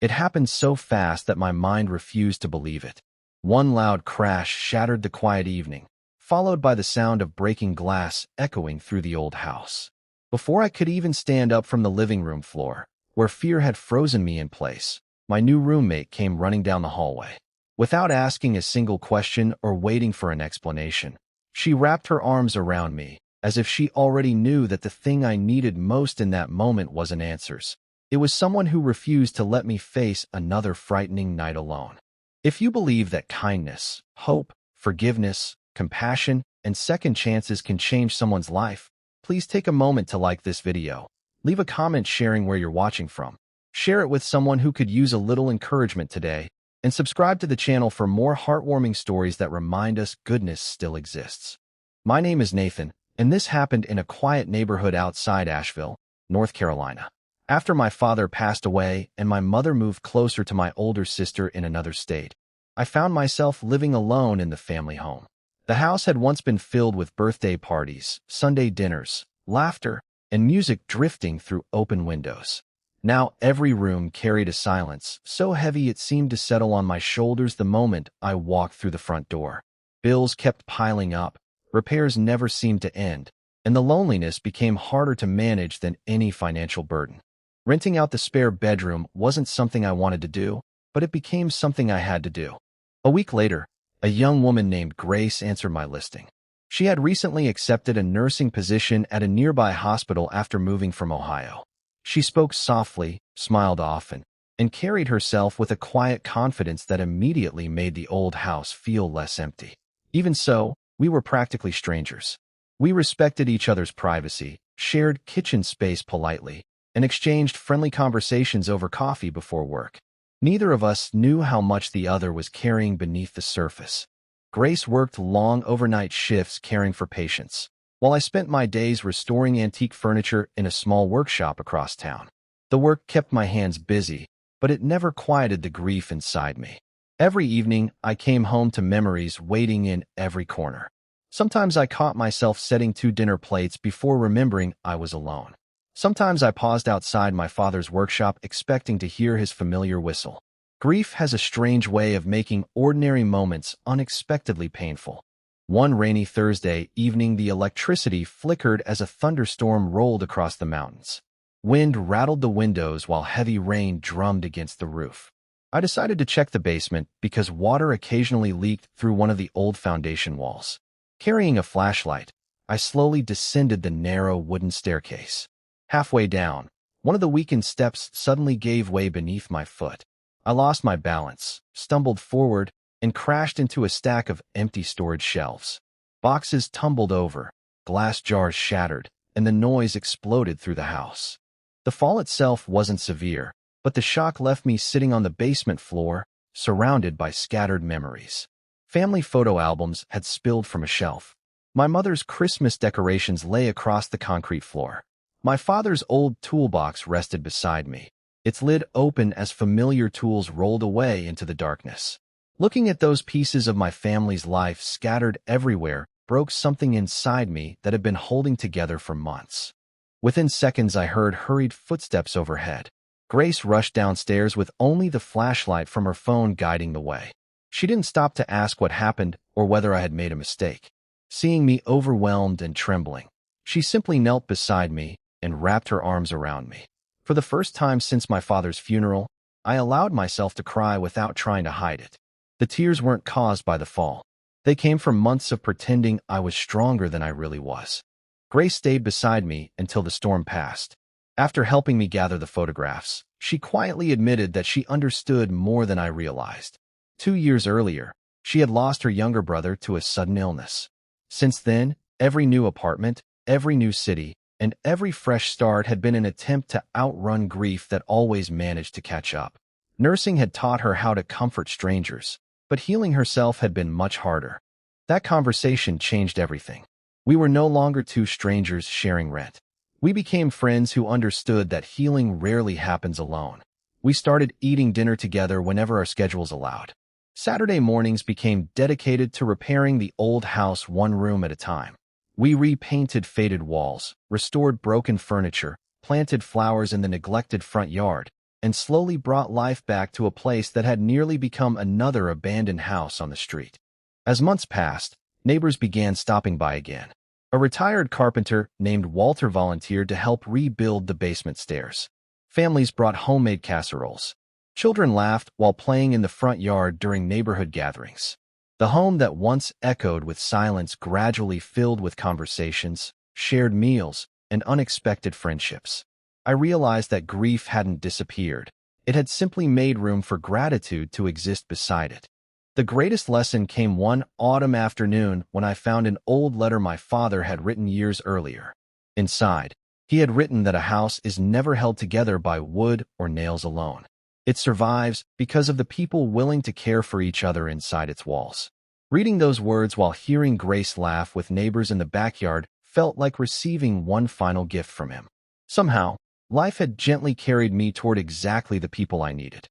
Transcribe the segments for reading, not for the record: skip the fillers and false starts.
It happened so fast that my mind refused to believe it. One loud crash shattered the quiet evening, followed by the sound of breaking glass echoing through the old house. Before I could even stand up from the living room floor, where fear had frozen me in place, my new roommate came running down the hallway. Without asking a single question or waiting for an explanation, she wrapped her arms around me, as if she already knew that the thing I needed most in that moment wasn't answers. It was someone who refused to let me face another frightening night alone. If you believe that kindness, hope, forgiveness, compassion, and second chances can change someone's life, please take a moment to like this video. Leave a comment sharing where you're watching from. Share it with someone who could use a little encouragement today, and subscribe to the channel for more heartwarming stories that remind us goodness still exists. My name is Nathan, and this happened in a quiet neighborhood outside Asheville, North Carolina. After my father passed away and my mother moved closer to my older sister in another state, I found myself living alone in the family home. The house had once been filled with birthday parties, Sunday dinners, laughter, and music drifting through open windows. Now every room carried a silence so heavy it seemed to settle on my shoulders the moment I walked through the front door. Bills kept piling up, repairs never seemed to end, and the loneliness became harder to manage than any financial burden. Renting out the spare bedroom wasn't something I wanted to do, but it became something I had to do. A week later, a young woman named Grace answered my listing. She had recently accepted a nursing position at a nearby hospital after moving from Ohio. She spoke softly, smiled often, and carried herself with a quiet confidence that immediately made the old house feel less empty. Even so, we were practically strangers. We respected each other's privacy, shared kitchen space politely, and exchanged friendly conversations over coffee before work. Neither of us knew how much the other was carrying beneath the surface. Grace worked long overnight shifts caring for patients, while I spent my days restoring antique furniture in a small workshop across town. The work kept my hands busy, but it never quieted the grief inside me. Every evening, I came home to memories waiting in every corner. Sometimes I caught myself setting 2 dinner plates before remembering I was alone. Sometimes I paused outside my father's workshop expecting to hear his familiar whistle. Grief has a strange way of making ordinary moments unexpectedly painful. One rainy Thursday evening, the electricity flickered as a thunderstorm rolled across the mountains. Wind rattled the windows while heavy rain drummed against the roof. I decided to check the basement because water occasionally leaked through one of the old foundation walls. Carrying a flashlight, I slowly descended the narrow wooden staircase. Halfway down, one of the weakened steps suddenly gave way beneath my foot. I lost my balance, stumbled forward, and crashed into a stack of empty storage shelves. Boxes tumbled over, glass jars shattered, and the noise exploded through the house. The fall itself wasn't severe, but the shock left me sitting on the basement floor, surrounded by scattered memories. Family photo albums had spilled from a shelf. My mother's Christmas decorations lay across the concrete floor. My father's old toolbox rested beside me, its lid open as familiar tools rolled away into the darkness. Looking at those pieces of my family's life scattered everywhere broke something inside me that had been holding together for months. Within seconds, I heard hurried footsteps overhead. Grace rushed downstairs with only the flashlight from her phone guiding the way. She didn't stop to ask what happened or whether I had made a mistake. Seeing me overwhelmed and trembling, she simply knelt beside me and wrapped her arms around me. For the first time since my father's funeral, I allowed myself to cry without trying to hide it. The tears weren't caused by the fall. They came from months of pretending I was stronger than I really was. Grace stayed beside me until the storm passed. After helping me gather the photographs, she quietly admitted that she understood more than I realized. 2 years earlier, she had lost her younger brother to a sudden illness. Since then, every new apartment, every new city, and every fresh start had been an attempt to outrun grief that always managed to catch up. Nursing had taught her how to comfort strangers, but healing herself had been much harder. That conversation changed everything. We were no longer 2 strangers sharing rent. We became friends who understood that healing rarely happens alone. We started eating dinner together whenever our schedules allowed. Saturday mornings became dedicated to repairing the old house one room at a time. We repainted faded walls, restored broken furniture, planted flowers in the neglected front yard, and slowly brought life back to a place that had nearly become another abandoned house on the street. As months passed, neighbors began stopping by again. A retired carpenter named Walter volunteered to help rebuild the basement stairs. Families brought homemade casseroles. Children laughed while playing in the front yard during neighborhood gatherings. The home that once echoed with silence gradually filled with conversations, shared meals, and unexpected friendships. I realized that grief hadn't disappeared. It had simply made room for gratitude to exist beside it. The greatest lesson came one autumn afternoon when I found an old letter my father had written years earlier. Inside, he had written that a house is never held together by wood or nails alone. It survives because of the people willing to care for each other inside its walls. Reading those words while hearing Grace laugh with neighbors in the backyard felt like receiving one final gift from him. Somehow, life had gently carried me toward exactly the people I needed.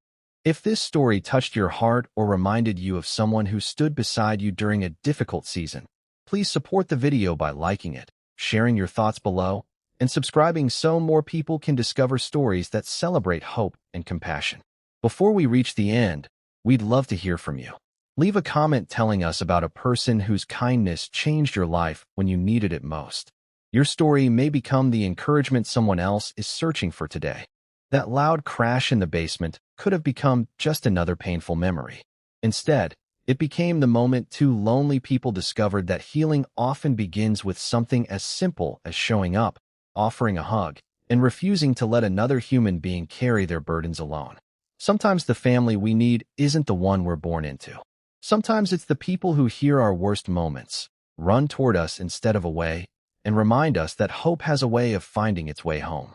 If this story touched your heart or reminded you of someone who stood beside you during a difficult season, please support the video by liking it, sharing your thoughts below, and subscribing so more people can discover stories that celebrate hope and compassion. Before we reach the end, we'd love to hear from you. Leave a comment telling us about a person whose kindness changed your life when you needed it most. Your story may become the encouragement someone else is searching for today. That loud crash in the basement could have become just another painful memory. Instead, it became the moment two lonely people discovered that healing often begins with something as simple as showing up, offering a hug, and refusing to let another human being carry their burdens alone. Sometimes the family we need isn't the one we're born into. Sometimes it's the people who hear our worst moments, run toward us instead of away, and remind us that hope has a way of finding its way home.